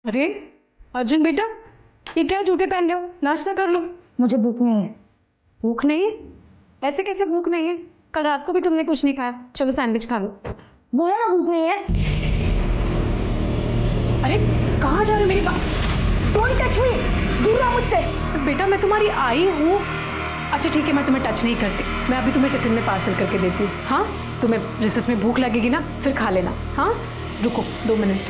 अरे अर्जुन बेटा, ये क्या जूते पहन रहे हो? नाश्ता कर लो। मुझे भूख नहीं है। भूख नहीं है? ऐसे कैसे भूख नहीं है? कल रात को भी तुमने कुछ नहीं खाया। चलो सैंडविच खा लो। बोला ना भूख नहीं है। अरे कहाँ जा रहे हो मेरी बात? डोंट टच मी, दूर रहो मुझसे। बेटा मैं तुम्हारी आई हूँ। अच्छा ठीक है, मैं तुम्हें टच नहीं करती। मैं अभी तुम्हें टिफिन में पार्सल करके देती हूँ। हाँ, तुम्हें रिसेस में भूख लगेगी ना, फिर खा लेना। हाँ रुको 2 मिनट।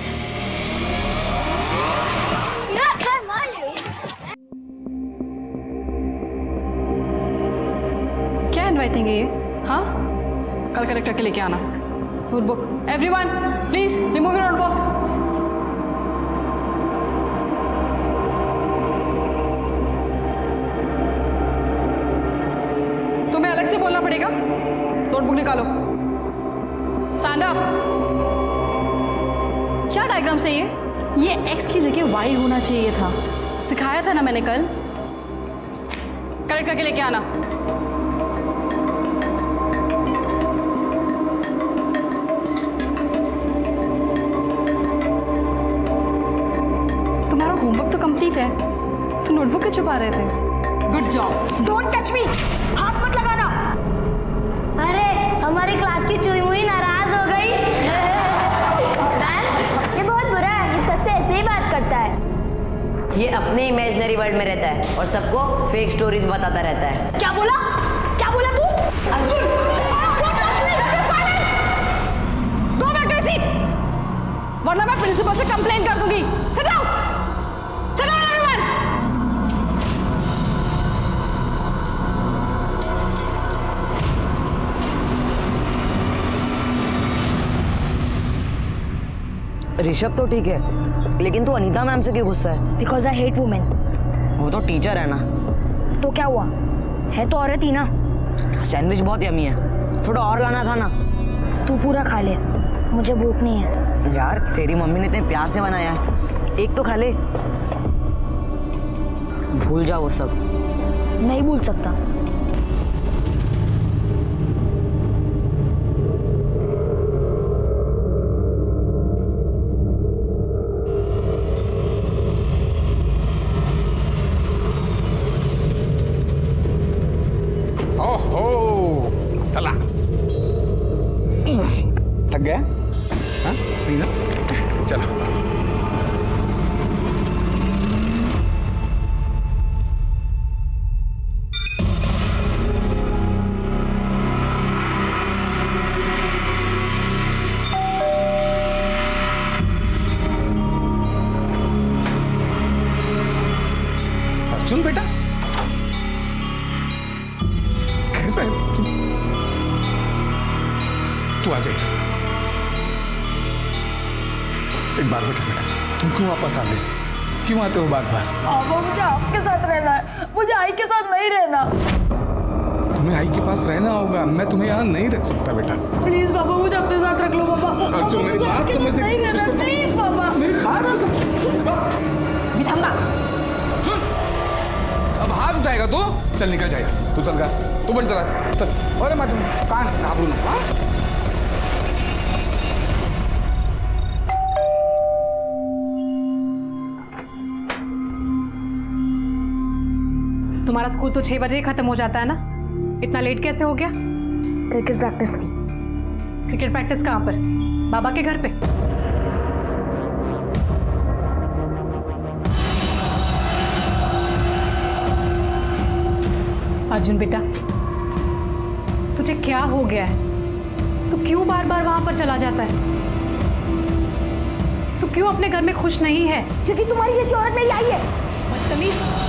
क्या इनवाइटिंग है ये? हाँ, कल कलेक्टर के लेके आना notebook. Everyone please remove your notebooks. तुम्हें अलग से बोलना पड़ेगा। नोटबुक निकालो। Stand up. क्या डायग्राम है ये एक्स की जगह वाई होना चाहिए था। सिखाया था ना मैंने कल। कलेक्ट करके लेके आना। तुम्हारा होमवर्क तो कंप्लीट है, तो नोटबुक क्यों छुपा रहे थे? Good job. Don't touch me, हाथ मत लगाना। अरे हमारी क्लास की चुई मुई नाराज हो गई। ये बहुत बुरा है, ये सबसे ऐसे ही बात करता है। ये अपने इमेजिनरी वर्ल्ड में रहता है और सबको फेक स्टोरीज बताता रहता है। क्या बोला? क्या बोला तू? Arjun, go back to seat, वरना मैं प्रिंसिपल से कंप्लेन कर दूंगी। Sit down, sit down everyone. Rishabh तो ठीक है, लेकिन तू अनीता मैम से क्यों गुस्सा है? Because I hate women. वो तो टीचर है ना। तो क्या हुआ, है तो औरत ही ना। सैंडविच बहुत यमी है, थोड़ा और लाना था ना। तू पूरा खा ले, मुझे भूख नहीं है। यार तेरी मम्मी ने इतने प्यार से बनाया है, एक तो खा ले। भूल जा वो सब। नहीं भूल सकता। ओहो चला। थक गया? हाँ नहीं ना, चलो। अर्जुन बेटा, कैसा है तू? आ जाएगा। एक बार बेटा, तुम क्यों वापस आ गए? क्यों आते हो बार बार? पापा मुझे आपके साथ रहना है, मुझे आई के साथ नहीं रहना। तुम्हें आई के पास रहना होगा, मैं तुम्हें यहाँ नहीं रह सकता बेटा। प्लीज पापा मुझे अपने साथ रख लो। पापा अर्जुन मेरी बात समझने की कोशिश करो। प्लीज पापा। मेरी बात थम्बा। अर्जुन, अब हाथ उठाएगा तो चल निकल जाएगा। तू चल गया, तू बन चला चल। अरे मैं कहाँ घाबरू ना। तुम्हारा स्कूल तो 6 बजे ही खत्म हो जाता है ना, इतना लेट कैसे हो गया? क्रिकेट प्रैक्टिस थी। क्रिकेट प्रैक्टिस कहाँ पर? बाबा के घर पे? अर्जुन बेटा, तुझे क्या हो गया है? तू क्यों बार बार वहां पर चला जाता है? तू क्यों अपने घर में खुश नहीं है? क्योंकि तुम्हारी जैसी औरत मेरी आई है। बदतमीज।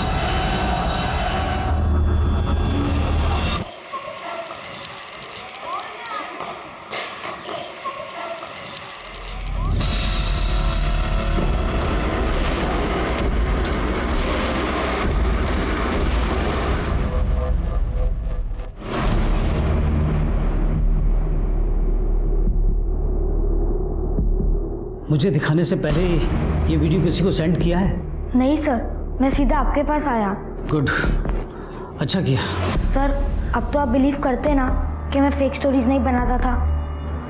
मुझे दिखाने से पहले ये वीडियो किसी को सेंड किया है? नहीं सर, मैं सीधा आपके पास आया। गुड, अच्छा किया। सर अब तो आप बिलीव करते ना कि मैं फेक स्टोरीज नहीं बनाता था।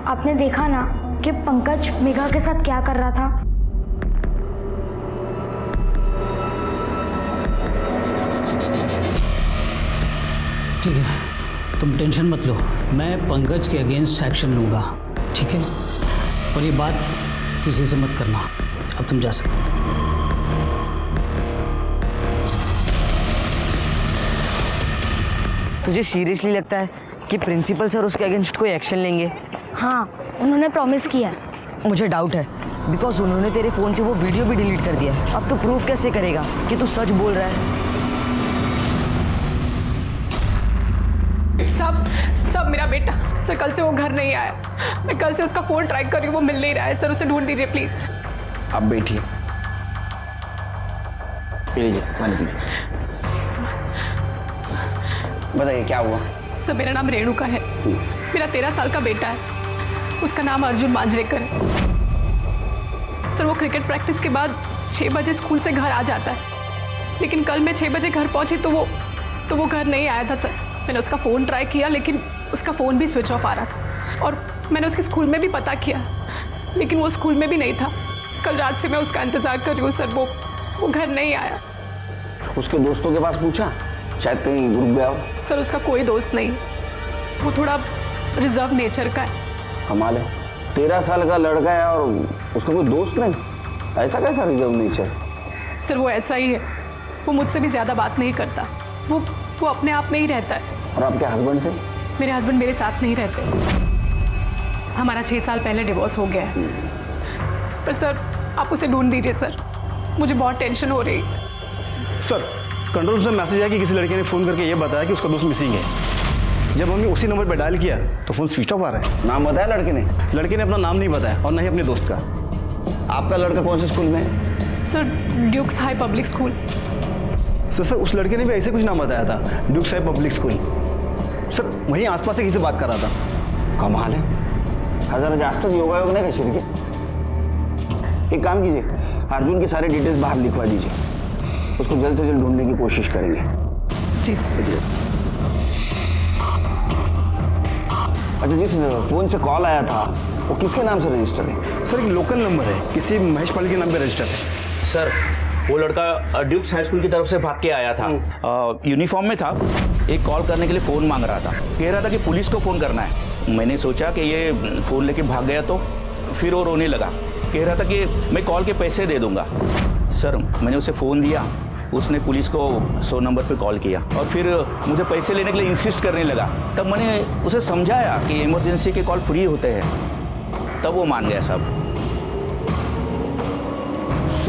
आपने देखा ना कि पंकज मेघा के साथ क्या कर रहा था। ठीक है, तुम टेंशन मत लो, मैं पंकज के अगेंस्ट एक्शन लूँगा, ठीक है? और ये बात किसी से मत करना। अब तुम जा सकते हो। तुझे सीरियसली लगता है कि प्रिंसिपल सर उसके अगेंस्ट कोई एक्शन लेंगे? हाँ, उन्होंने प्रॉमिस किया। मुझे डाउट है, बिकॉज उन्होंने तेरे फ़ोन से वो वीडियो भी डिलीट कर दिया है। अब तो प्रूफ कैसे करेगा कि तू सच बोल रहा है? सब मेरा बेटा सर, कल से वो घर नहीं आया। मैं कल से उसका फ़ोन ट्राई कर रही हूँ, वो मिल नहीं रहा है सर। उसे ढूंढ दीजिए प्लीज़। आप बैठिए, पी लीजिए पानी पीजिए। बताइए क्या हुआ? सर मेरा नाम रेणुका है, मेरा 13 साल का बेटा है, उसका नाम अर्जुन मांजरेकर है। सर वो क्रिकेट प्रैक्टिस के बाद 6 बजे स्कूल से घर आ जाता है, लेकिन कल मैं 6 बजे घर पहुंची तो वो घर नहीं आया था सर। मैंने उसका फ़ोन ट्राई किया लेकिन उसका फ़ोन भी स्विच ऑफ आ रहा था, और मैंने उसके स्कूल में भी पता किया लेकिन वो स्कूल में भी नहीं था। कल रात से मैं उसका इंतज़ार कर रही हूँ सर, वो घर नहीं आया। उसके दोस्तों के पास पूछा? शायद कहीं रुक गया हो। सर उसका कोई दोस्त नहीं, वो थोड़ा रिजर्व नेचर का है। कमाल है, 13 साल का लड़का है और उसका कोई दोस्त नहीं? ऐसा कैसा रिजर्व नेचर? सर वो ऐसा ही है, वो मुझसे भी ज़्यादा बात नहीं करता, वो अपने आप में ही रहता है। और आपके हस्बैंड से? मेरे हस्बैंड मेरे साथ नहीं रहते, हमारा 6 साल पहले डिवोर्स हो गया है। पर सर आप उसे ढूंढ दीजिए सर, मुझे बहुत टेंशन हो रही है। सर कंट्रोल से मैसेज आया कि किसी लड़के ने फ़ोन करके ये बताया कि उसका दोस्त मिसिंग है। जब हमने उसी नंबर पर डायल किया तो फ़ोन स्विच ऑफ आ रहा है। नाम बताया लड़के ने? लड़के ने अपना नाम नहीं बताया और न ही अपने दोस्त का। आपका लड़का कौन से स्कूल में है? Sir Dukes high public school. Sir उस लड़के ने भी ऐसे कुछ नाम बताया था, Dukes high public school. Sir वहीं आसपास से किसी से बात कर रहा था। कमाल है, हज़ार आज तक योगा योग नहीं कर शरीर के। एक काम कीजिए, अर्जुन के सारे डिटेल्स बाहर लिखवा दीजिए, उसको जल्द से जल्द ढूंढने की कोशिश करेंगे। जी। अच्छा, जिस फ़ोन से कॉल आया था वो किसके नाम से रजिस्टर है? सर एक लोकल नंबर है, किसी महेश पाल के नाम पे रजिस्टर है। सर वो लड़का ड्यूक्स हाई स्कूल की तरफ से भाग के आया था, यूनिफॉर्म में था, एक कॉल करने के लिए फ़ोन मांग रहा था, कह रहा था कि पुलिस को फ़ोन करना है। मैंने सोचा कि ये फ़ोन लेके भाग गया, तो फिर वो रोने लगा, कह रहा था कि मैं कॉल के पैसे दे दूंगा। सर मैंने उसे फ़ोन दिया, उसने पुलिस को 100 नंबर पे कॉल किया और फिर मुझे पैसे लेने के लिए इंसिस्ट करने लगा। तब मैंने उसे समझाया कि इमरजेंसी के कॉल फ्री होते हैं, तब वो मान गया साहब।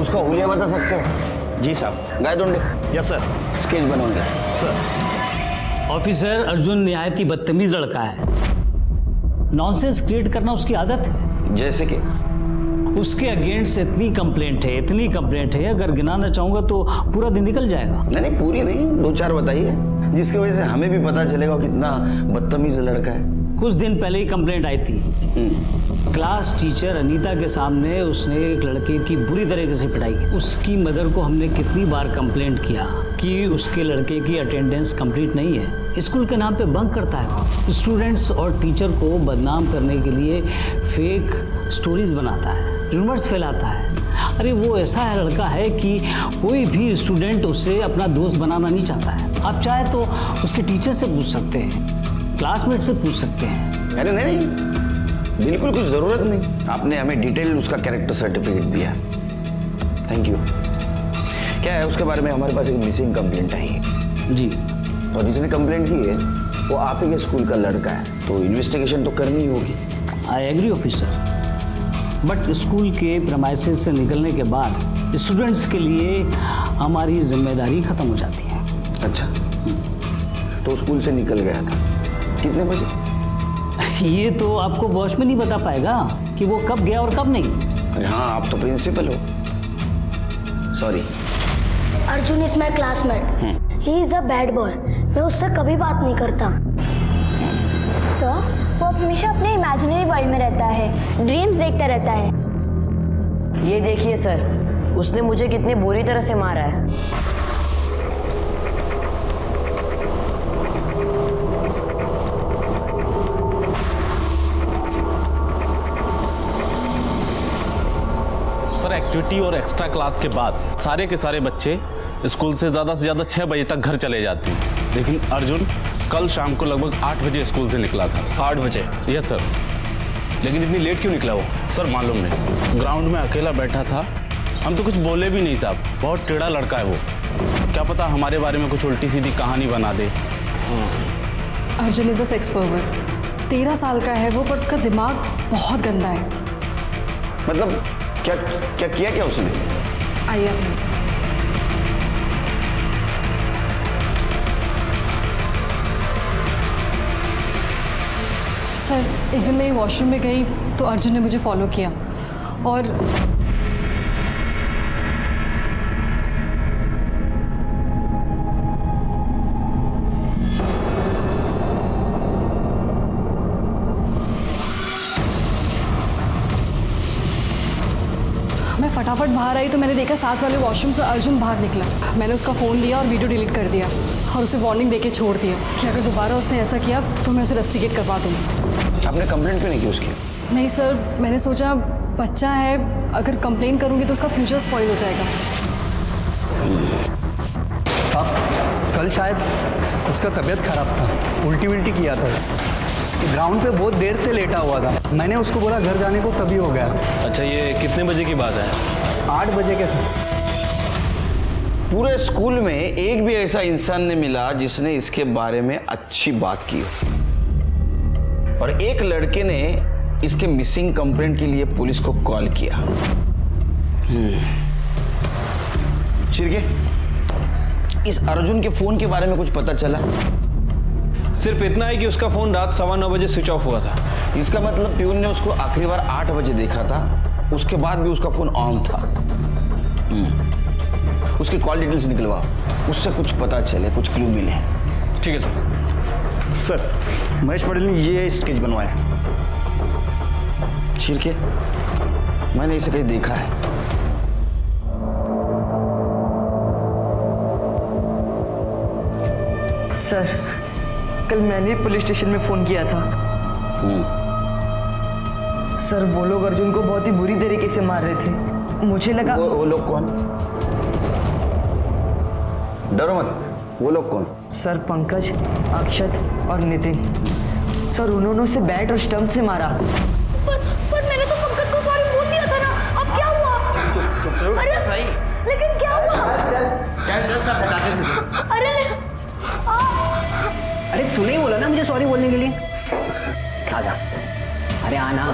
उसका हुलिया बता सकते हो? जी साहब। गाय ढूंढे। Yes sir. स्केच बनवाएंगे सर ऑफिसर अर्जुन निहायत ही बदतमीज लड़का है, नॉनसेंस क्रिएट करना उसकी आदत है। जैसे कि उसके अगेंस्ट इतनी कंप्लेंट है, अगर गिनाना चाहूंगा तो पूरा दिन निकल जाएगा। नहीं पूरी नहीं, 2-4 बताइए, जिसकी वजह से हमें भी पता चलेगा कितना बदतमीज लड़का है। कुछ दिन पहले ही कंप्लेंट आई थी, क्लास टीचर अनीता के सामने उसने एक लड़के की बुरी तरीके से पिटाई की। उसकी मदर को हमने कितनी बार कंप्लेंट किया कि उसके लड़के की अटेंडेंस कंप्लीट नहीं है, स्कूल के नाम पे बंक करता है, स्टूडेंट्स और टीचर को बदनाम करने के लिए फेक स्टोरीज बनाता है, रूमर्स फैलाता है। अरे वो ऐसा है लड़का है कि कोई भी स्टूडेंट उसे अपना दोस्त बनाना नहीं चाहता है। आप चाहे तो उसके टीचर से पूछ सकते हैं, क्लासमेट से पूछ सकते हैं। अरे नहीं, बिल्कुल कुछ ज़रूरत नहीं, आपने हमें डिटेल उसका कैरेक्टर सर्टिफिकेट दिया, थैंक यू। क्या है उसके बारे में? हमारे पास एक मिसिंग कंप्लेंट आई है जी, और जिसने कंप्लेंट की है वो आप ही के स्कूल का लड़का है, तो इन्वेस्टिगेशन तो करनी ही होगी। I agree officer, but school के प्रेमाइसेस से निकलने के बाद स्टूडेंट्स के लिए हमारी जिम्मेदारी खत्म हो जाती है। अच्छा, तो स्कूल से निकल गया था कितने बजे? ये तो आपको बॉस में नहीं बता पाएगा कि वो कब गया और कब नहीं। अरे हाँ, आप तो प्रिंसिपल हो, sorry. Arjun is my classmate, he is a bad boy, मैं उससे कभी बात नहीं करता। सर वो हमेशा अपने इमेजिनरी वर्ल्ड में रहता है, ड्रीम्स देखता रहता है। ये देखिए सर, उसने मुझे कितनी बुरी तरह से मारा है। सर एक्टिविटी और एक्स्ट्रा क्लास के बाद सारे के सारे बच्चे स्कूल से ज़्यादा 6 बजे तक घर चले जाते हैं, लेकिन अर्जुन कल शाम को लगभग 8 बजे स्कूल से निकला था। 8 बजे? Yes sir. लेकिन इतनी लेट क्यों निकला वो? सर मालूम नहीं, ग्राउंड में अकेला बैठा था, हम तो कुछ बोले भी नहीं साहब। बहुत टेढ़ा लड़का है वो, क्या पता हमारे बारे में कुछ उल्टी सीधी कहानी बना दे। Arjun is a sex pervert. 13 साल का है वो, पर उसका दिमाग बहुत गंदा है। मतलब क्या किया उसने? आइए अपने से। सर, एक दिन मैं वॉशरूम में गई तो अर्जुन ने मुझे फॉलो किया और मैं फटाफट बाहर आई तो मैंने देखा साथ वाले वॉशरूम से अर्जुन बाहर निकला। मैंने उसका फ़ोन लिया और वीडियो डिलीट कर दिया और उसे वार्निंग देके छोड़ दिया कि अगर दोबारा उसने ऐसा किया तो मैं उसे रेस्टिकेट करवा दूँगी। आपने कंप्लेंट क्यों नहीं की उसकी? नहीं सर, मैंने सोचा बच्चा है, अगर कंप्लेन करूँगी तो उसका फ्यूचर स्पॉइल हो जाएगा। साहब, कल शायद उसका तबीयत खराब था, उल्टी किया था, ग्राउंड पे बहुत देर से लेटा हुआ था। मैंने उसको बोला घर जाने को, तभी हो गया। अच्छा, ये कितने बजे की बात है? 8 बजे के समय। पूरे स्कूल में एक भी ऐसा इंसान नहीं मिला जिसने इसके बारे में अच्छी बात की हो। और एक लड़के ने इसके मिसिंग कंप्लेंट के लिए पुलिस को कॉल किया। चिरके, इस अर्जुन के फोन के बारे में कुछ पता चला? सिर्फ इतना है कि उसका फोन रात 9:15 बजे स्विच ऑफ हुआ था। इसका मतलब प्यून ने उसको आखिरी बार 8 बजे देखा था, उसके बाद भी उसका फोन ऑन था। उसके कॉल डिटेल्स निकलवा, उससे कुछ पता चले, कुछ क्लू मिले। ठीक है सर। सर, महेश पटेल ने ये स्केच बनवाया। चिरके, मैंने इसे कहीं देखा है। सर, कल मैंने पुलिस स्टेशन में फोन किया था। सर, वो लोग अर्जुन को बहुत ही बुरी तरीके से मार रहे थे। मुझे लगा वो लोग कौन? डरो मत, वो लोग कौन? सर, पंकज, अक्षत और नितिन। सर, उन्होंने उसे बैट और स्टंप से मारा। पर मैंने तो पंकज को सॉरी बोल दिया था ना, अब क्या हुआ? अरे लेकिन क्या हुआ? अरे तूने ही बोला ना मुझे सॉरी बोलने के लिए। आजा, अरे आना।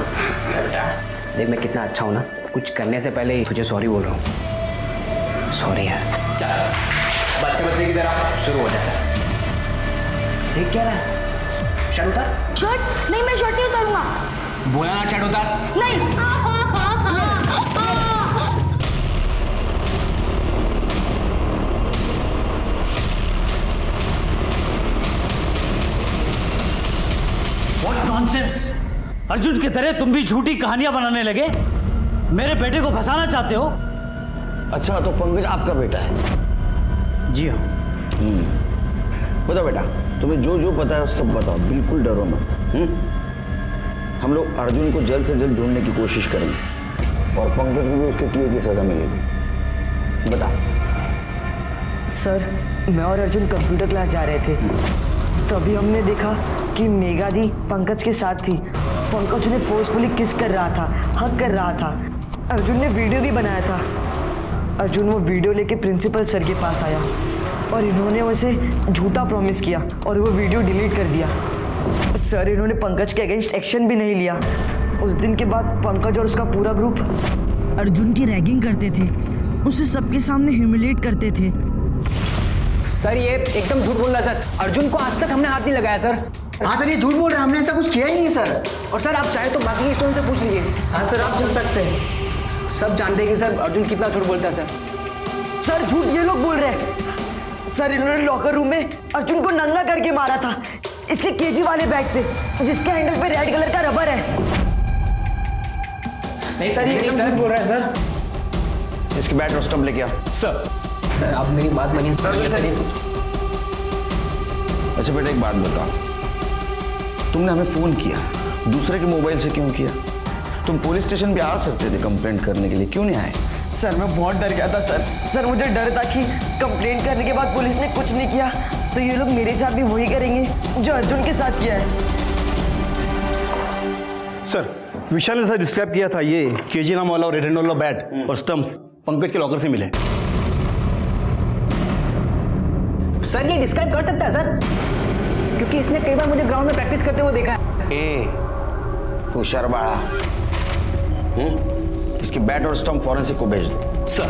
देख मैं कितना अच्छा हूँ ना, कुछ करने से पहले ही तुझे सॉरी बोल रहा हूँ। सॉरी यार। चल बच्चे की तरह शुरू हो जा। चल देख क्या रहा है, शर्ट उतार। शर्ट नहीं, मैं शर्ट नहीं उतारूंगा। बोला ना शर्ट उतार। नहीं। What nonsense! अर्जुन की तरह तुम भी झूठी कहानियां बनाने लगे, मेरे बेटे को फंसाना चाहते हो। अच्छा, तो पंकज आपका बेटा है? जी हाँ। बताओ बेटा, तुम्हें जो जो पता है सब बताओ, बिल्कुल डरो मत। हम लोग अर्जुन को जल्द से जल्द ढूंढने की कोशिश करेंगे और पंकज को भी उसके किए की सजा मिलेगी। बता। सर, मैं और अर्जुन कंप्यूटर क्लास जा रहे थे, तभी हमने देखा कि मेघा दी पंकज के साथ थी। पंकज उन्हें फोर्सफुली किस कर रहा था, हक कर रहा था। अर्जुन ने वीडियो भी बनाया था। अर्जुन वो वीडियो लेके प्रिंसिपल सर के पास आया और इन्होंने उसे झूठा प्रॉमिस किया और वो वीडियो डिलीट कर दिया। सर, इन्होंने पंकज के अगेंस्ट एक्शन भी नहीं लिया। उस दिन के बाद पंकज और उसका पूरा ग्रुप अर्जुन की रैगिंग करते थे, उसे सबके सामने ह्यूमिलेट करते थे। सर, ये एकदम झूठ बोल रहा है सर। अर्जुन को आज तक हमने हाथ नहीं लगाया सर। हाँ सर, ये झूठ बोल रहे हैं, हमने ऐसा कुछ किया ही नहीं सर। और सर आप चाहे तो बाकी स्टूडेंट से पूछ लीजिए। हाँ सर, आप चल सकते हैं। सब जानते हैं कि सर अर्जुन कितना झूठ बोलता है सर। सर, झूठ ये लोग बोल रहे हैं। सर, इन्होंने लॉकर रूम में अर्जुन को नंगा करके मारा था, इसके केजी वाले बैग से, जिसके हैंडल पे रेड कलर का रबर है। नहीं सर, ये सर बोल रहा है सर। इसकी बैट और स्टंप लेके आ। सर आप मेरी बात मानिए सर। अच्छा बेटा, एक बात बताओ, तुमने हमें फोन किया, दूसरे के मोबाइल से क्यों किया? तुम पुलिस स्टेशन पे आ सकते थे कंप्लेंट करने के लिए, क्यों नहीं आए? सर, मैं बहुत डर गया था सर। सर, मुझे डर था कि कंप्लेंट करने के बाद पुलिस ने कुछ नहीं किया तो ये लोग मेरे साथ भी वही करेंगे जो अर्जुन के साथ किया है। सर विशाल ने सर डिस्क्राइब किया था ये केजी नाम वाला और रेड वाला बैट और स्टम्प्स पंकज के लॉकर से मिले। सर ये डिस्क्राइब कर सकता है सर, क्योंकि इसने कई बार मुझे ग्राउंड में प्रैक्टिस करते हुए देखा है। होशियार बाड़ा, इसकी बैट और स्टंप फॉरेंसिक को भेज दो। सर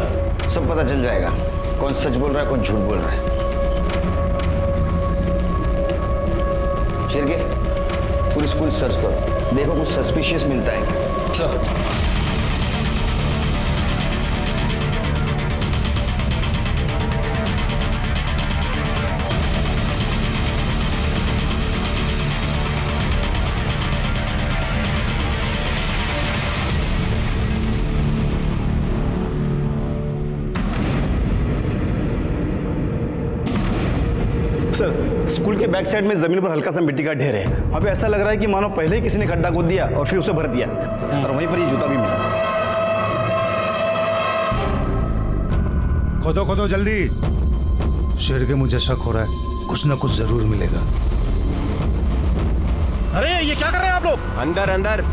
सब पता चल जाएगा कौन सच बोल रहा है कौन झूठ बोल रहा है। शिरके पूरी स्कूल सर्च करो, देखो कुछ सस्पिशियस मिलता है। सर स्कूल के बैक साइड में जमीन पर हल्का सा मिट्टी का ढेर है। वहाँ पे ऐसा लग रहा है कि मानो पहले ही किसी ने गड्ढा खोद दिया और फिर उसे भर दिया, और वहीं पर ये जूता भी मिला। खोदो खोदो जल्दी। शेर के मुझे शक हो रहा है, कुछ ना कुछ जरूर मिलेगा। अरे ये क्या कर रहे हैं आप लोग? अंदर अंदर।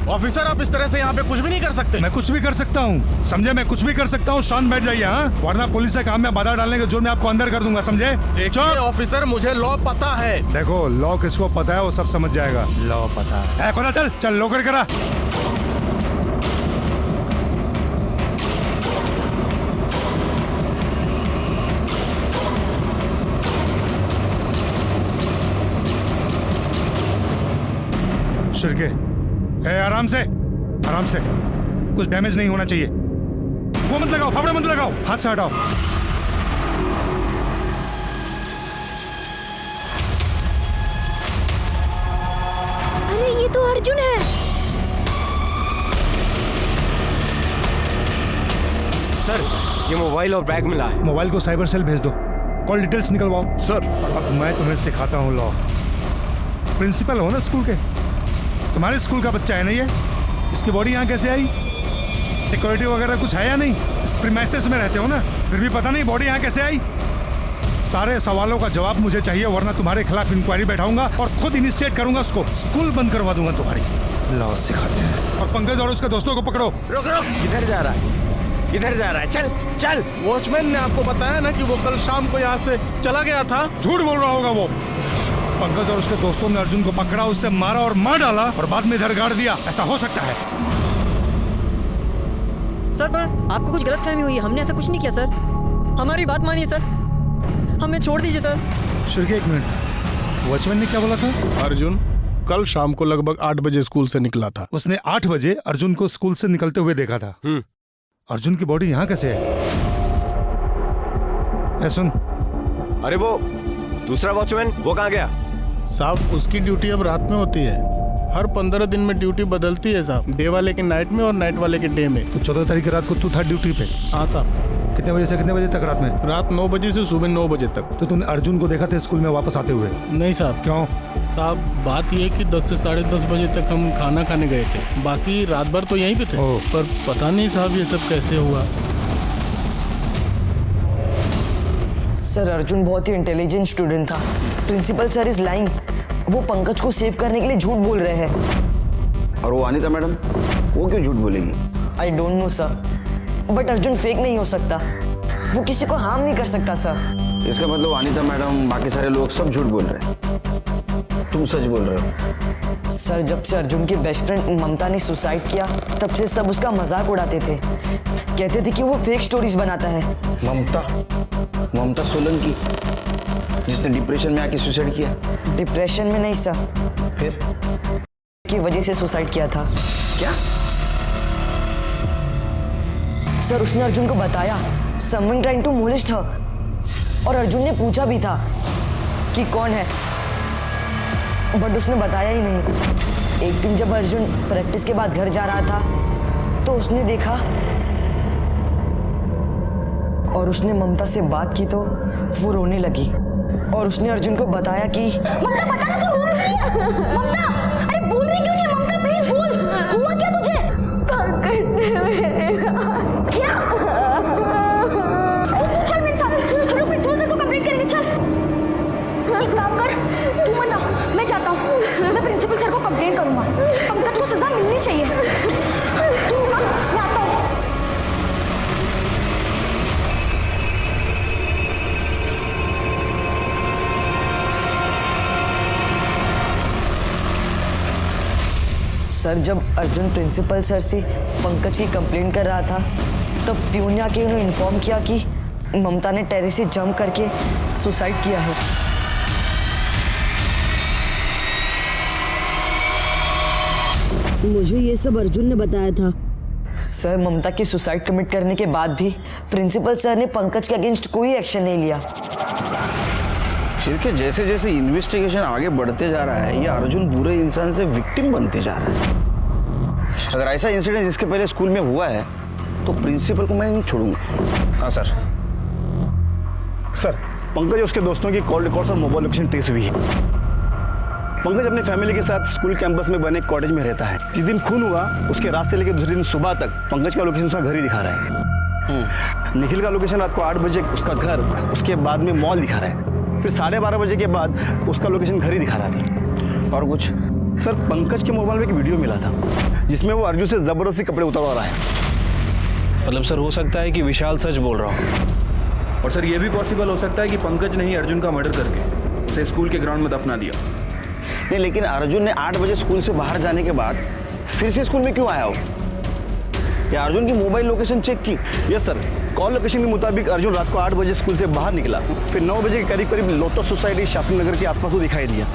ऑफिसर आप इस तरह से यहाँ पे कुछ भी नहीं कर सकते। मैं कुछ भी कर सकता हूँ, समझे? मैं कुछ भी कर सकता हूँ। शांत बैठ जाइए, हाँ? वरना पुलिस के काम में बाधा डालने के जोर में आपको अंदर कर दूंगा, समझे? देखिए ऑफिसर, मुझे लॉ पता है। देखो लॉ किसको पता है वो सब समझ जाएगा। लॉ पता है। खोदा चल चल लॉकर करा। शिरके आराम से आराम से, कुछ डैमेज नहीं होना चाहिए। वो मत लगाओ, फावड़ा मत लगाओ, हाथ से हटाओ। अरे ये तो अर्जुन है। सर ये मोबाइल और बैग मिला है। मोबाइल को साइबर सेल भेज दो, कॉल डिटेल्स निकलवाओ। सर अब मैं तुम्हें सिखाता हूँ लॉ। प्रिंसिपल हो ना स्कूल के, तुम्हारे स्कूल का बच्चा है ना ये? इसकी बॉडी यहाँ कैसे आई? सिक्योरिटी वगैरह कुछ है या नहीं? इस प्रीमाइसेस में रहते हो ना, फिर भी पता नहीं बॉडी यहाँ कैसे आई? सारे सवालों का जवाब मुझे चाहिए, वरना तुम्हारे खिलाफ इंक्वायरी बैठाऊंगा और खुद इनिशिएट करूंगा उसको, स्कूल बंद करवा दूंगा तुम्हारी। लॉ सिखाते हैं। और पंकज और उसके दोस्तों को पकड़ो। रुक रुक, किधर जा रहा है? किधर जा रहा है? चल चल। वॉचमैन ने आपको बताया ना कि वो कल शाम को यहाँ से चला गया था। झूठ बोल रहा होगा वो। पंकज और उसके दोस्तों ने अर्जुन को पकड़ा, उससे मारा और मार डाला और बाद में इधर गाड़ दिया। ऐसा हो सकता है? सर पर आपको कुछ गलतफहमी हुई है, हमने ऐसा कुछ नहीं किया सर। हमारी बात मानिए सर, हमें छोड़ दीजिए सर। शिरके एक मिनट, वॉचमैन ने क्या बोला था? अर्जुन कल शाम को लगभग 8 बजे स्कूल से निकला था। उसने 8 बजे अर्जुन को स्कूल से निकलते हुए देखा था। अर्जुन की बॉडी यहाँ कैसे है? सुन, अरे वो दूसरा वॉचमैन वो कहाँ गया? साहब उसकी ड्यूटी अब रात में होती है, हर 15 दिन में ड्यूटी बदलती है साहब। डे वाले के नाइट में और नाइट वाले के डे में। तो 14 तारीख की रात को तू था ड्यूटी पे? हाँ साहब। कितने बजे से कितने बजे तक रात में? रात 9 बजे से सुबह 9 बजे तक। तो तूने अर्जुन को देखा था स्कूल में वापस आते हुए? नहीं साहब। क्यों? साहब बात यह कि 10 से 10:30 बजे तक हम खाना खाने गए थे, बाकी रात भर तो यहीं पे थे। पर पता नहीं साहब ये सब कैसे हुआ। सर अर्जुन बहुत ही इंटेलिजेंट स्टूडेंट था। Principal sir is lying. वो पंकज को सेव करने के लिए झूठ बोल रहे हैं। और वो अनीता मैडम, वो क्यों झूठ बोलेगी? I don't know sir, but Arjun fake नहीं हो सकता। वो किसी को हार्म नहीं कर सकता सर। इसका मतलब अनीता मैडम, बाकी सारे लोग सब झूठ बोल रहे हैं, तुम सच बोल रहे हो। सर जब से अर्जुन की बेस्ट फ्रेंड ममता ने सुसाइड किया, तब से सब उसका मजाक उड़ाते थे। कहते थे कि वो फेक स्टोरीज बनाता है। ममता सोलंकी, जिसने डिप्रेशन में आके सुसाइड किया? डिप्रेशन में नहीं सर, फिर की वजह से सुसाइड किया था। क्या? सर उसने अर्जुन को बताया समवन ट्राइंग टू मोलेस्ट हर, और अर्जुन ने पूछा भी था कि कौन है, बट उसने बताया ही नहीं। एक दिन जब अर्जुन प्रैक्टिस के बाद घर जा रहा था तो उसने देखा और उसने ममता से बात की तो वो रोने लगी और उसने अर्जुन को बताया कि ममता बता ना, तू रो रही है। ममता अरे बोल रही क्यों नहीं है? ममता प्लीज बोल, हुआ क्या तुझे? क्या? तू चल मेरे साथ, चलो प्रिंसिपल सर को कंप्लेंट करेंगे। चल सर जब अर्जुन प्रिंसिपल सर से पंकज की कंप्लेंट कर रहा था तब प्यून ने आके उन्हें इन्फॉर्म किया कि ममता ने टेरेस से जंप करके सुसाइड किया है। मुझे ये सब अर्जुन ने बताया था। सर ममता की सुसाइड कमिट करने के बाद भी प्रिंसिपल सर ने पंकज के अगेंस्ट कोई एक्शन नहीं लिया। फिर जैसे जैसे इन्वेस्टिगेशन आगे बढ़ते जा रहा है ये अर्जुन बुरे इंसान से विक्टिम बनते जा रहा है। अगर ऐसा इंसिडेंट इसके पहले स्कूल में हुआ है तो प्रिंसिपल को मैं नहीं छोड़ूंगा। हाँ सर। सर पंकज और उसके दोस्तों की कॉल रिकॉर्ड्स और मोबाइल लोकेशन ट्रेस हुई है। पंकज अपने फैमिली के साथ स्कूल कैंपस में बने कॉटेज में रहता है। जिस दिन खून हुआ उसके रात से लेकर दूसरे दिन सुबह तक पंकज का लोकेशन उसका घर ही दिखा रहा है। निखिल का लोकेशन रात को 8 बजे उसका घर, उसके बाद में मॉल दिखा रहा है। फिर 12:30 बजे के बाद उसका लोकेशन घर ही दिखा रहा था। और कुछ सर पंकज के मोबाइल में एक वीडियो मिला था जिसमें वो अर्जुन से जबरदस्ती कपड़े उतारवा रहा है। मतलब सर हो सकता है कि विशाल सच बोल रहा हो। और सर ये भी पॉसिबल हो सकता है कि पंकज ने ही अर्जुन का मर्डर करके उसे स्कूल के ग्राउंड में दफना दिया। नहीं, लेकिन अर्जुन ने 8 बजे स्कूल से बाहर जाने के बाद फिर से स्कूल में क्यों आया हो? या अर्जुन की मोबाइल लोकेशन चेक की? यस सर, कॉल लोकेशन के मुताबिक अर्जुन रात को 8 बजे स्कूल से बाहर निकला। फिर 9 बजे के करीब करीब लोटस सोसाइटी शास्त्री नगर के आसपास वो दिखाई दिया।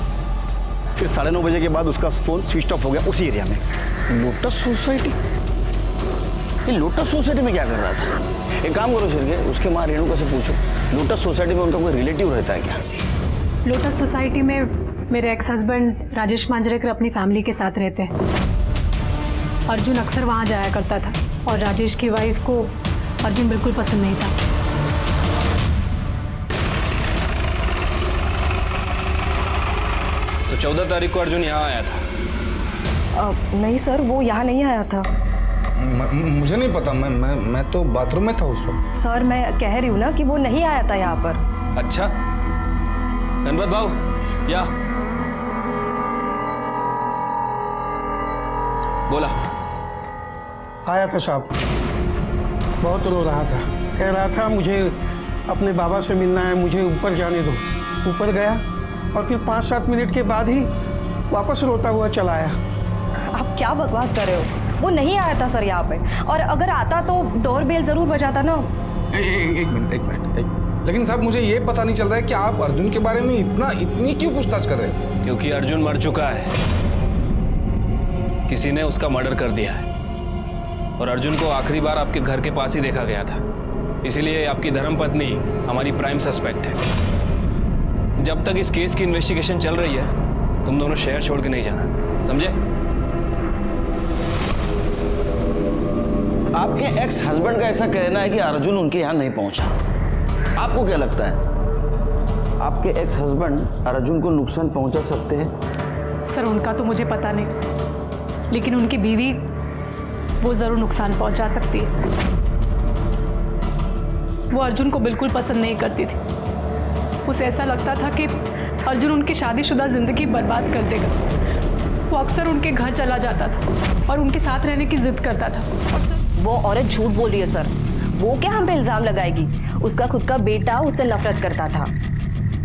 फिर 9:30 बजे के बाद उसका फोन स्विच ऑफ हो गया उसी एरिया में। Lotus society? ये लोटस सोसाइटी में क्या कर रहा था? एक काम करो शिर्के, उसके माँ रेणुका से पूछो लोटस सोसाइटी में उनका कोई रिलेटिव रहता है क्या? लोटस सोसाइटी में मेरे एक्स हस्बैंड राजेश मांजरेकर अपनी फैमिली के साथ रहते हैं। अर्जुन अक्सर वहाँ जाया करता था और राजेश की वाइफ को अर्जुन बिल्कुल पसंद नहीं था। तो 14 तारीख को अर्जुन यहाँ आया था? नहीं सर, वो यहाँ नहीं आया था। मुझे नहीं पता, मैं तो बाथरूम में था उस वक्त। सर मैं कह रही हूँ ना कि वो नहीं आया था यहाँ पर। अच्छा, गणपत भाऊ या बोला। आया था साहब, बहुत रो रहा था, कह रहा था मुझे अपने बाबा से मिलना है, मुझे ऊपर जाने दो। ऊपर गया और फिर 5-7 मिनट के बाद ही वापस रोता हुआ चला आया। आप क्या बकवास कर रहे हो? वो नहीं आया था सर यहाँ पे, और अगर आता तो डोर बेल जरूर बजाता ना। एक मिनट। लेकिन साहब मुझे ये पता नहीं चल रहा है कि आप अर्जुन के बारे में इतनी क्यों पूछताछ कर रहे हैं? क्योंकि अर्जुन मर चुका है, किसी ने उसका मर्डर कर दिया है और अर्जुन को आखिरी बार आपके घर के पास ही देखा गया था। इसीलिए आपकी धर्मपत्नी हमारी प्राइम सस्पेक्ट है। जब तक इस केस की इन्वेस्टिगेशन चल रही है तुम दोनों शहर छोड़ के नहीं जाना, समझे? आपके एक्स हस्बैंड का ऐसा कहना है कि अर्जुन उनके यहाँ नहीं पहुंचा। आपको क्या लगता है आपके एक्स हस्बैंड अर्जुन को नुकसान पहुंचा सकते हैं? सर उनका तो मुझे पता नहीं, लेकिन उनकी बीवी वो जरूर नुकसान पहुंचा सकती है। वो अर्जुन को बिल्कुल पसंद नहीं करती थी। उसे ऐसा लगता था कि अर्जुन उनकी शादीशुदा जिंदगी बर्बाद कर देगा। वो अक्सर उनके घर चला जाता था और उनके साथ रहने की जिद करता था। वो औरत झूठ बोल रही है सर। वो क्या हम पे इल्जाम लगाएगी? उसका खुद का बेटा उससे नफरत करता था।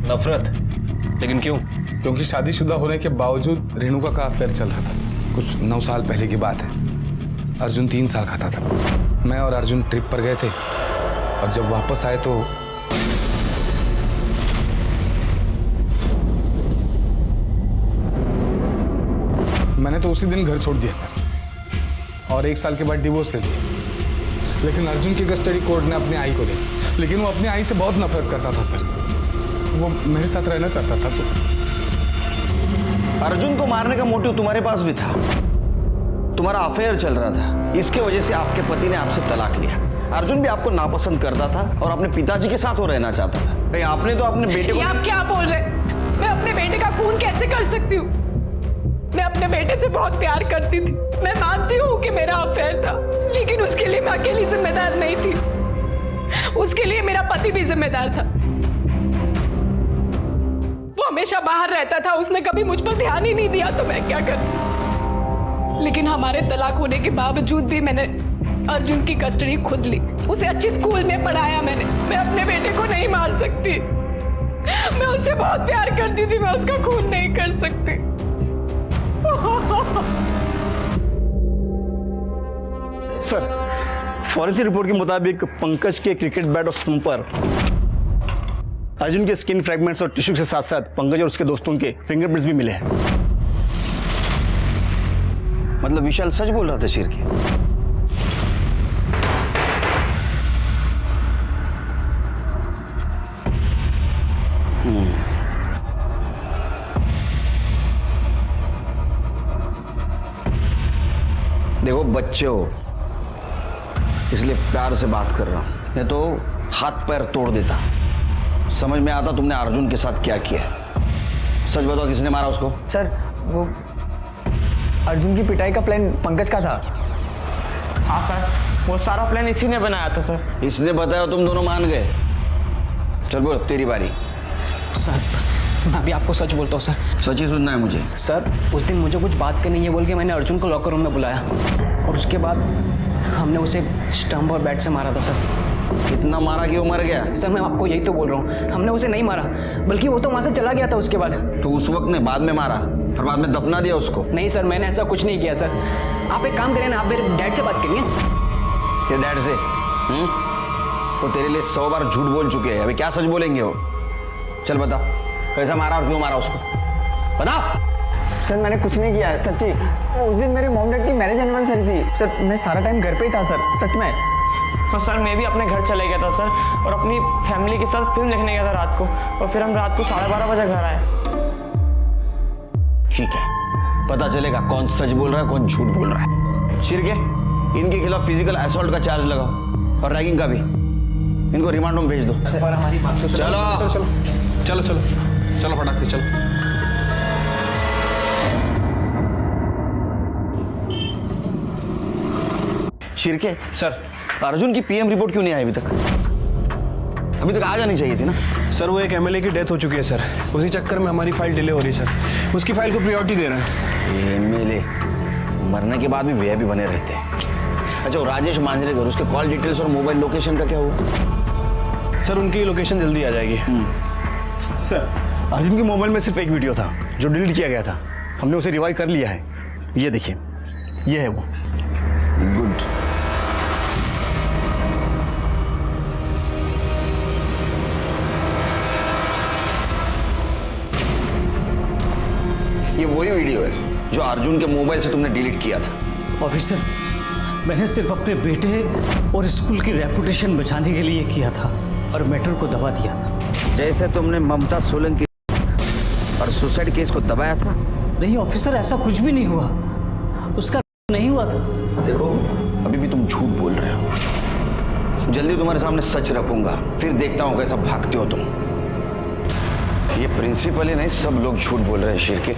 नफरत? लेकिन क्यों? क्योंकि शादीशुदा होने के बावजूद रेणुका का अफेयर चल रहा था सर। कुछ 9 साल पहले की बात है। अर्जुन 3 साल खाता था। मैं और अर्जुन ट्रिप पर गए थे और जब वापस आए तो मैंने तो उसी दिन घर छोड़ दिया सर और 1 साल के बाद डिवोर्स ले लिया। लेकिन अर्जुन की कस्टडी कोर्ट ने अपनी आई को दे दी। लेकिन वो अपनी आई से बहुत नफरत करता था सर। वो मेरे साथ रहना चाहता था। तो अर्जुन को मारने का मोटिव तुम्हारे पास भी था। तुम्हारा अफेयर चल रहा था, इसके वजह से आपके पति ने आपसे तलाक लिया। अर्जुन भी आपको नापसंद करता था और अपने पिताजी के साथ वो रहना चाहता था। कहीं आपने तो अपने बेटे को... आप क्या बोल रहे? मैं अपने बेटे का खून कैसे कर सकती हूँ? मैं अपने बेटे से बहुत प्यार करती थी। मैं मानती हूँ कि मेरा अफेयर था, लेकिन उसके लिए मैं अकेली जिम्मेदार नहीं थी। उसके लिए मेरा पति भी जिम्मेदार था। वो हमेशा बाहर रहता था, उसने कभी मुझ पर ध्यान ही नहीं दिया, तो मैं क्या करूं? लेकिन हमारे तलाक होने के बावजूद भी मैंने अर्जुन की कस्टडी खुद ली। उसे अच्छी स्कूल में पढ़ाया मैंने। मैं अपने बेटे को नहीं मार सकती। मैं उससे बहुत प्यार करती थी, मैं उसका खून नहीं कर सकती। सर, फॉरेंसिक रिपोर्ट के मुताबिक पंकज के क्रिकेट बैट और स्टंप पर अर्जुन के स्किन फ्रैगमेंट्स और टिश्यू के साथ साथ पंकज और उसके दोस्तों के फिंगरप्रिंट्स भी मिले हैं। मतलब विशाल सच बोल रहा था शेर के? देखो बच्चे हो, इसलिए प्यार से बात कर रहा हूं, नहीं तो हाथ पैर तोड़ देता। समझ में आता तुमने अर्जुन के साथ क्या किया है। सच बताओ, किसने मारा उसको? सर वो अर्जुन की पिटाई का प्लान पंकज का था। हाँ सर, वो सारा प्लान इसी ने बनाया था सर। इसने बताया, तुम दोनों मान गए। चल बोल, तेरी बारी। सर मैं भी आपको सच बोलता हूँ सर। सच ही सुनना है मुझे। सर उस दिन मुझे कुछ बात करनी है बोल के मैंने अर्जुन को लॉकर रूम में बुलाया और उसके बाद हमने उसे स्टंप और बैट से मारा था सर। कितना मारा कि वो मर गया? सर मैं आपको यही तो बोल रहा हूँ, हमने उसे नहीं मारा, बल्कि वो तो वहाँ से चला गया था उसके बाद। तो उस वक्त ने बाद में मारा और बाद में दफना दिया उसको? नहीं सर, मैंने ऐसा कुछ नहीं किया सर। आप एक काम करें ना, आप मेरे डैड से बात करिए। तेरे डैड से? वो तेरे लिए 100 बार झूठ बोल चुके हैं, अभी क्या सच बोलेंगे वो? चल बता, कैसा मारा और क्यों मारा उसको? बता। सर मैंने कुछ नहीं किया सच्ची। उस दिन मेरे मॉम डैड की मैरिज एनिवर्सरी थी सर, मैं सारा टाइम घर पे ही था सर, सच में। और सर मैं भी अपने घर चले गया था सर, और अपनी फैमिली के साथ फिल्म देखने गया था रात को, और फिर हम रात को 12:30 बजे घर आए। ठीक है, पता चलेगा कौन सच बोल रहा है कौन झूठ बोल रहा है। शिरके, इनके खिलाफ फिजिकल असॉल्ट का चार्ज लगाओ और रैगिंग का भी। इनको रिमांड में भेज दो। और हमारी बात तो चलो चलो चलो चलो चलो फटाक से चलो। शिरके सर, अर्जुन की पीएम रिपोर्ट क्यों नहीं आई अभी तक? अभी तक आ जानी चाहिए थी ना। सर वो एक एमएलए की डेथ हो चुकी है सर, उसी चक्कर में हमारी फाइल डिले हो रही है सर। उसकी फाइल को प्रायोरिटी दे रहे हैं। एमएलए मरने के बाद भी वे भी बने रहते हैं। अच्छा, वो राजेश मांजरेकर, उसके कॉल डिटेल्स और मोबाइल लोकेशन का क्या हुआ? सर उनकी लोकेशन जल्दी आ जाएगी। सर अर्जुन के मोबाइल में सिर्फ एक वीडियो था जो डिलीट किया गया था, हमने उसे रिवाइव कर लिया है। ये देखिए, ये है वो। गुड। ये वही वीडियो है जो अर्जुन के मोबाइल से तुमने डिलीट किया था। ऑफिसर, मैंने सिर्फ अपने बेटे और स्कूल की रेपुटेशन बचाने के लिए किया था और मैटर को दबा दिया था। जैसे तुमने ममता सोलंकी और सुसाइड केस को दबाया था। नहीं ऑफिसर, ऐसा कुछ भी नहीं हुआ, उसका नहीं हुआ था। देखो, अभी भी तुम झूठ बोल रहे हो। जल्दी तुम्हारे सामने सच रखूंगा, फिर देखता हूं कैसा भागते हो तुम। ये प्रिंसिपल ही नहीं, सब लोग झूठ बोल रहे हैं। शिरके,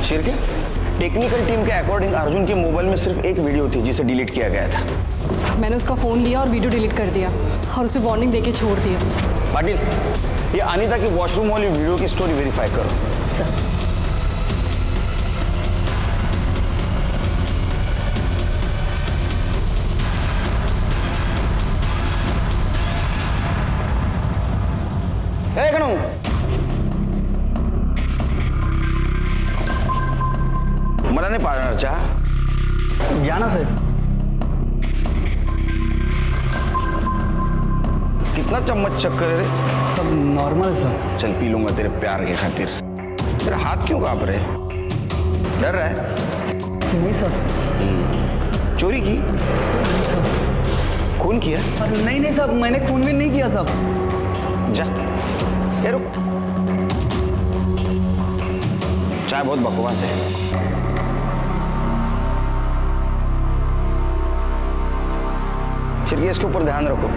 शिरके, टेक्निकल टीम के अकॉर्डिंग अर्जुन के मोबाइल में सिर्फ एक वीडियो थी जिसे डिलीट किया गया था। मैंने उसका फ़ोन लिया और वीडियो डिलीट कर दिया और उसे वार्निंग देके छोड़ दिया। पाटिल, ये अनीता की वॉशरूम वाली वीडियो की स्टोरी वेरीफाई करो। सर मला नाही पाजणार चहा? या ना सर। कितना चम्मच चक्कर है रे? सब नॉर्मल सर। चल पी लूंगा तेरे प्यार के खातिर। तेरे हाथ क्यों कांप रहे? डर रहा है? नहीं सर। चोरी की? नहीं सर। खून किया? नहीं नहीं साहब, मैंने खून भी नहीं किया साहब। जा, ये रुक। चाय बहुत बकवास है। सिर्फ इसके ऊपर ध्यान रखो,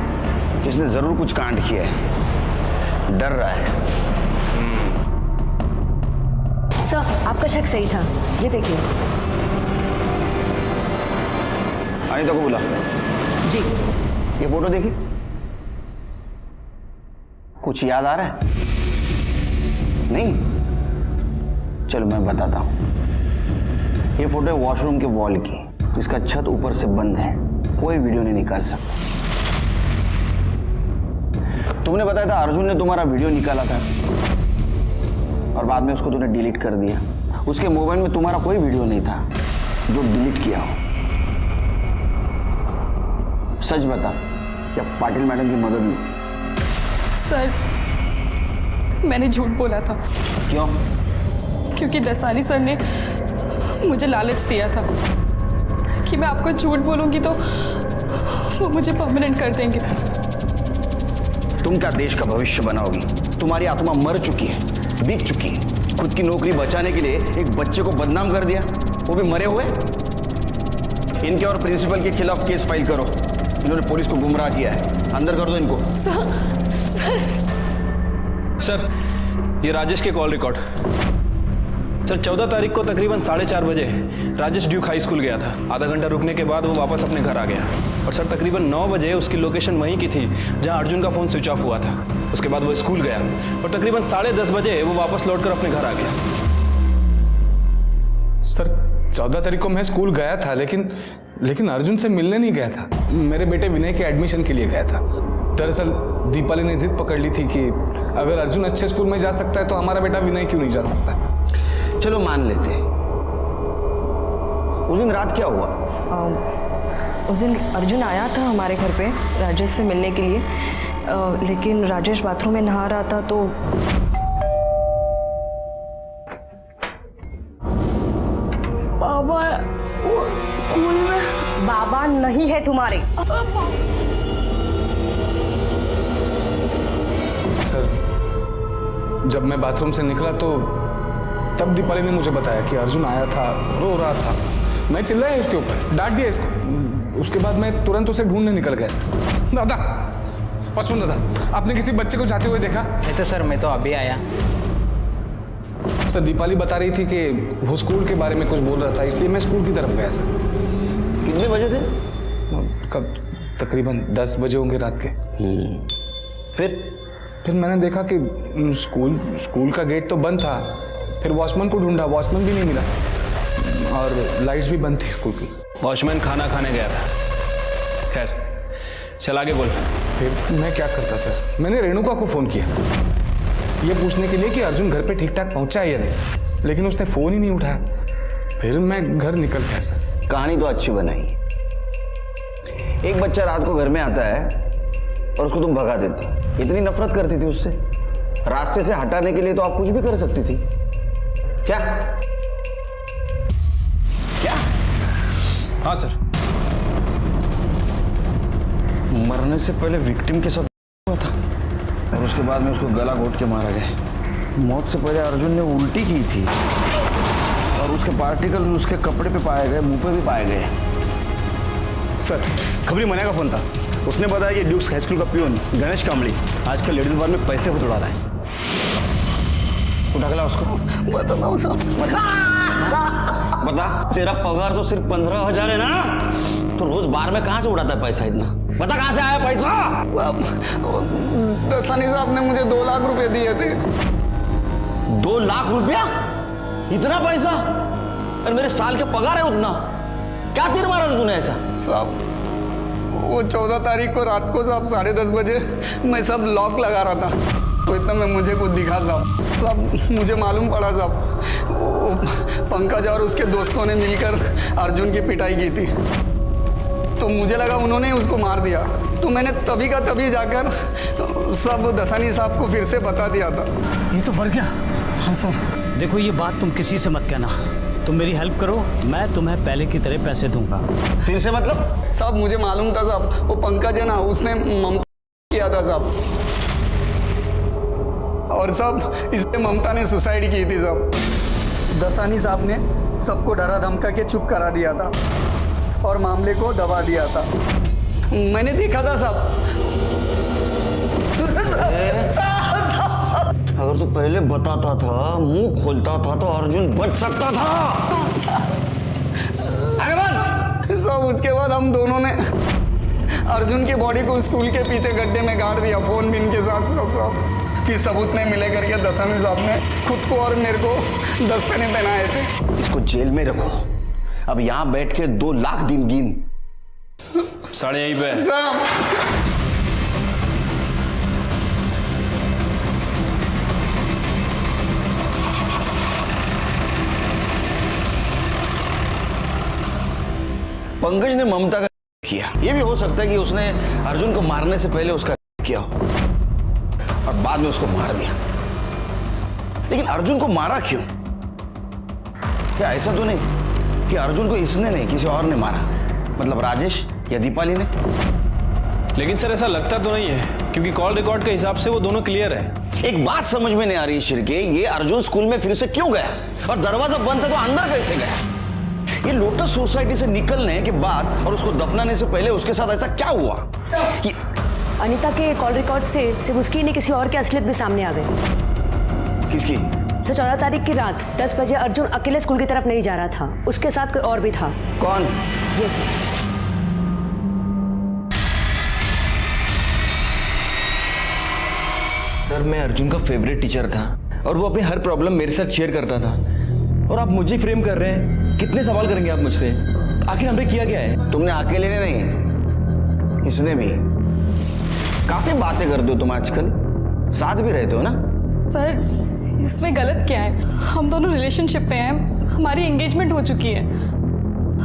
इसने जरूर कुछ कांड किया है, डर रहा है। सर आपका शक सही था, ये देखिए। अनीता को बुला। जी। ये फोटो देखी, कुछ याद आ रहा है? नहीं? चलो मैं बताता हूं। ये फोटो है वॉशरूम के वॉल की, इसका छत ऊपर से बंद है, कोई वीडियो नहीं निकाल सकता। तुमने बताया था अर्जुन ने तुम्हारा वीडियो निकाला था और बाद में उसको तूने डिलीट कर दिया। उसके मोबाइल में तुम्हारा कोई वीडियो नहीं था, जो डिलीट किया हो। सच बता, क्या पाटिल मैडम की मदद ली? सर, मैंने झूठ बोला था। क्यों? क्योंकि दसानी सर ने मुझे लालच दिया था कि मैं आपको झूठ बोलूंगी तो वो मुझे परमानेंट कर देंगे। तुम क्या देश का भविष्य बनाओगी? तुम्हारी आत्मा मर चुकी है, बिक चुकी है। खुद की नौकरी बचाने के लिए एक बच्चे को बदनाम कर दिया, वो भी मरे हुए। इनके और प्रिंसिपल के खिलाफ केस फाइल करो। इन्होंने पुलिस को गुमराह किया है, अंदर कर दो इनको। सर, ये राजेश के कॉल रिकॉर्ड। सर, 14 तारीख को तकरीबन 4:30 बजे राजेश ड्यूक हाई स्कूल गया था। आधा घंटा रुकने के बाद वो वापस अपने घर आ गया। और सर, तकरीबन 9 बजे उसकी लोकेशन वहीं की थी जहां अर्जुन का फ़ोन स्विच ऑफ हुआ था। उसके बाद वो स्कूल गया और तकरीबन 10:30 बजे वो वापस लौटकर अपने घर आ गया। सर, 14 तारीख को मैं स्कूल गया था, लेकिन अर्जुन से मिलने नहीं गया था। मेरे बेटे विनय के एडमिशन के लिए गया था। दरअसल दीपाली ने जिद पकड़ ली थी कि अगर अर्जुन अच्छे स्कूल में जा सकता है तो हमारा बेटा विनय क्यों नहीं जा सकता। चलो मान लेते हैं। उस दिन रात क्या हुआ? उस दिन अर्जुन आया था हमारे घर पे राजेश से मिलने के लिए, लेकिन राजेश बाथरूम में नहा रहा था तो बाबा वो स्कूल में। बाबा नहीं है तुम्हारे। सर, जब मैं बाथरूम से निकला तो तब दीपाली ने मुझे बताया कि अर्जुन आया था, रो रहा था। मैं चिल्लाया इसके ऊपर, डांट दिया इसको। उसके बाद मैं तुरंत उसे ढूंढने निकल गया। सर, दादा, पचपन दादा, आपने किसी बच्चे को जाते हुए देखा? नहीं तो सर, मैं तो अभी आया। सर, दीपाली बता रही थी कि वो स्कूल के बारे में कुछ बोल रहा था, इसलिए मैं स्कूल की तरफ गया। सर, कितने बजे थे? कब? तकरीबन 10 बजे होंगे रात के। फिर मैंने देखा कि स्कूल का गेट तो बंद था। फिर वॉचमैन को ढूंढा, वॉचमैन भी नहीं मिला और लाइट्स भी बंद थी स्कूल की। वॉचमैन खाना खाने गया था। खैर, चल आगे बोल। फिर मैं क्या करता सर? मैंने रेणुका को फ़ोन किया ये पूछने के लिए कि अर्जुन घर पे ठीक ठाक पहुंचा है या नहीं, लेकिन उसने फ़ोन ही नहीं उठाया। फिर मैं घर निकल गया। सर, कहानी तो अच्छी बनाई। एक बच्चा रात को घर में आता है और उसको तुम भगा देती। इतनी नफरत करती थी उससे, रास्ते से हटाने के लिए तो आप कुछ भी कर सकती थी। क्या? हाँ सर। मरने से पहले विक्टिम के साथ हुआ था और उसके बाद में उसको गला घोट के मारा गया। मौत से पहले अर्जुन ने उल्टी की थी और उसके पार्टिकल उसके कपड़े पे पाए गए, मुंह पे भी पाए गए। सर, खबरी मना का फोन था। उसने बताया कि ड्यूक्स हाई स्कूल का पियून गणेश कामड़ी आजकल लेडीज बार में पैसे उड़ा रहा है। उठा के ला उसको। बता, तेरा पगार तो सिर्फ 15,000 है ना? तो रोज बार में कहाँ से उड़ाता है पैसा इतना? बता कहाँ से आया पैसा? दसानी साहब ने मुझे 2 लाख रुपए दिए थे। 2 लाख रुपया? इतना पैसा? और मेरे साल के पगार है उतना। क्या तीर मारा था तूने ऐसा? साहब, वो 14 तारीख को रात को साहब 10:30 बजे मैं सब लॉक लगा रहा था तो इतना में मुझे कुछ दिखा साहब। सब मुझे मालूम पड़ा साहब, पंकज और उसके दोस्तों ने मिलकर अर्जुन की पिटाई की थी। तो मुझे लगा उन्होंने उसको मार दिया, तो मैंने तभी का तभी जाकर सब दसानी साहब को फिर से बता दिया था। ये तो बढ़ गया। हाँ सर। देखो, ये बात तुम किसी से मत कहना। तुम मेरी हेल्प करो, मैं तुम्हें पहले की तरह पैसे दूंगा। फिर से मतलब? साहब, मुझे मालूम था साहब, वो पंकज है ना, उसने ममता किया था साहब। और साहब, इससे ममता ने सुसाइड की थी साहब। दसानी साहब ने सबको डरा धमका के चुप करा दिया था और मामले को दबा दिया था। मैंने देखा था साहब। अगर तू पहले बताता था, मुंह खोलता था तो अर्जुन बच सकता था। आगे बढ़। साहब, उसके बाद हम दोनों ने अर्जुन की बॉडी को स्कूल के पीछे गड्ढे में गाड़ दिया, फोन भी इनके साथ साहब। फिर सबूत नहीं मिले करके दसानी साहब ने खुद को और मेरे को दस्ताने पहनाए थे। इसको जेल में रखो। अब यहाँ बैठ के 2 लाख दिन गिन। साढ़े यहीं पे साहब। पंकज ने ममता का किया। ये भी हो सकता है कि उसने अर्जुन को मारने से पहले उसका किया हो और बाद में उसको मार दिया। लेकिन अर्जुन को मारा क्यों? क्या ऐसा तो नहीं कि अर्जुन को इसने नहीं किसी और ने मारा, मतलब राजेश या दीपाली ने? लेकिन सर ऐसा लगता तो नहीं है, क्योंकि कॉल रिकॉर्ड के हिसाब से वो दोनों क्लियर है। एक बात समझ में नहीं आ रही शिर्के, ये अर्जुन स्कूल में फिर से क्यों गया और दरवाजा बंद था तो अंदर कैसे गया? ये लोटस सोसाइटी से निकलने के बाद और उसको दफनाने से पहले उसके साथ ऐसा क्या हुआ कि अनीता के कॉल रिकॉर्ड से सिर्फ उसकी नहीं किसी और के असलियत भी सामने आ गए। किसकी? तो 14 तारीख की रात 10 बजे अर्जुन अकेले स्कूल की तरफ नहीं जा रहा था, उसके साथ कोई और भी था। कौन? ये सर। सर मैं अर्जुन का फेवरेट टीचर था और वो अपनी हर प्रॉब्लम मेरे साथ शेयर करता था, और आप मुझे फ्रेम कर रहे हैं। कितने सवाल करेंगे आप मुझसे? आखिर हमने किया क्या है? तुमने अकेले ने नहीं, इसने भी। काफी बातें करते हो तुम आजकल, साथ भी रहते हो ना? सर इसमें गलत क्या है? हम दोनों रिलेशनशिप में हैं, हमारी एंगेजमेंट हो चुकी है,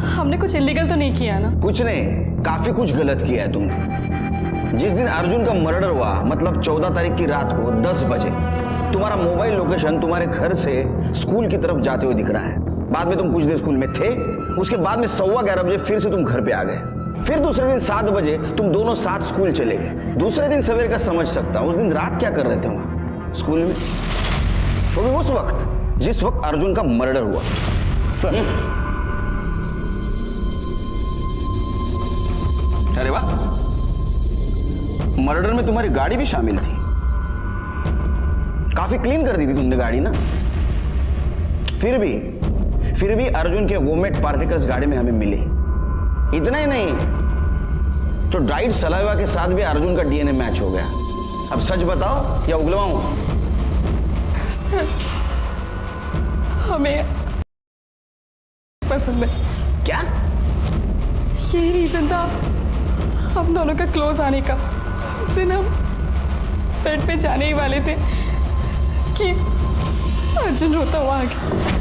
हमने कुछ इलीगल तो नहीं किया ना? कुछ नहीं, काफी कुछ गलत किया है तुमने। जिस दिन अर्जुन का मर्डर हुआ, मतलब 14 तारीख की रात को 10 बजे तुम्हारा मोबाइल लोकेशन तुम्हारे घर से स्कूल की तरफ जाते हुए दिख रहा है। बाद में तुम कुछ देर स्कूल में थे, उसके बाद में 11:15 बजे फिर से तुम घर पे आ गए। फिर दूसरे दिन 7 बजे तुम दोनों साथ स्कूल चले गए। दूसरे दिन सवेरे का समझ सकता हूं, उस दिन रात क्या कर रहे थे वहां स्कूल में? वो भी उस वक्त जिस वक्त अर्जुन का मर्डर हुआ। सर अरे वाह, मर्डर में तुम्हारी गाड़ी भी शामिल थी। काफी क्लीन कर दी थी तुमने गाड़ी ना? फिर भी अर्जुन के वोमेट पार्टिकल्स गाड़ी में हमें मिले। इतना ही नहीं, तो ड्राइड सलाइवा के साथ भी अर्जुन का डीएनए मैच हो गया। अब सच बताओ या उगलवाऊं? सर हमें पसंद है। क्या? यही रीजन था हम दोनों का क्लोज आने का। उस दिन हम बेड पे जाने ही वाले थे कि अर्जुन रोता हुआ आ गया।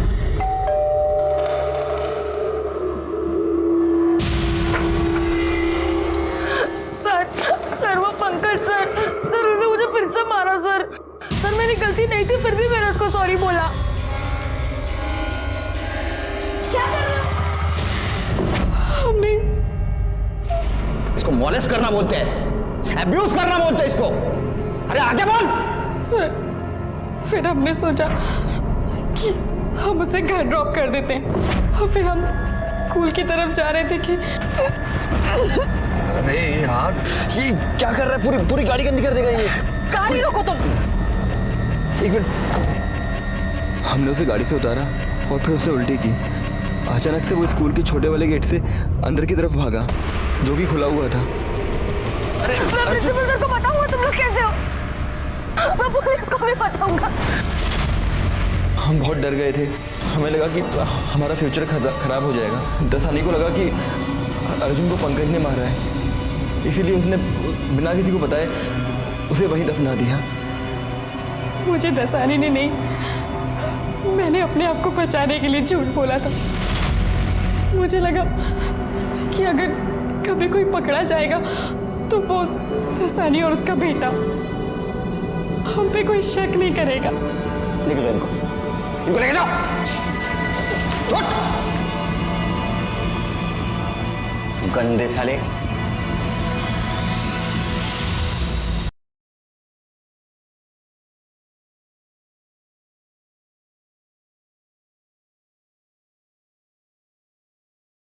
सर वो पंकज सर उसने मुझे फिर से मारा सर। सर मेरी गलती नहीं थी, फिर भी मैंने उसको सॉरी बोला। क्या कर रहे हो? हमने इसको मॉलेस्ट करना बोलते हैं, अब्यूज करना बोलते हैं इसको। अरे आगे बोल। सर फिर हमने सोचा कि हम उसे घर ड्रॉप कर देते हैं, और फिर हम स्कूल की तरफ जा रहे थे कि अरे यार ये क्या कर रहा है? पूरी गाड़ी गंदी कर देगा ये। गाड़ी रोको तुम। एक मिनट, हमने उसे गाड़ी से उतारा और फिर उसने उल्टी की। अचानक से वो स्कूल के छोटे वाले गेट से अंदर की तरफ भागा, जो कि खुला हुआ था। अरे मैं प्रिंसिपल सर को बताऊंगा, तुम लोग कैसे हो? मैं पुलिस को भी बताऊंगा। हम बहुत डर गए थे, हमें लगा कि हमारा फ्यूचर खराब हो जाएगा। दसानी को लगा कि अर्जुन को पंकज ने मारा है, इसीलिए उसने बिना किसी को बताए उसे वहीं दफना दिया। मुझे दसानी ने नहीं, मैंने अपने आप को बचाने के लिए झूठ बोला था। मुझे लगा कि अगर कभी कोई पकड़ा जाएगा तो वो दसानी और उसका बेटा, हम पे कोई शक नहीं करेगा। लेके जाओ इनको लेके जाओ। गंदे साले।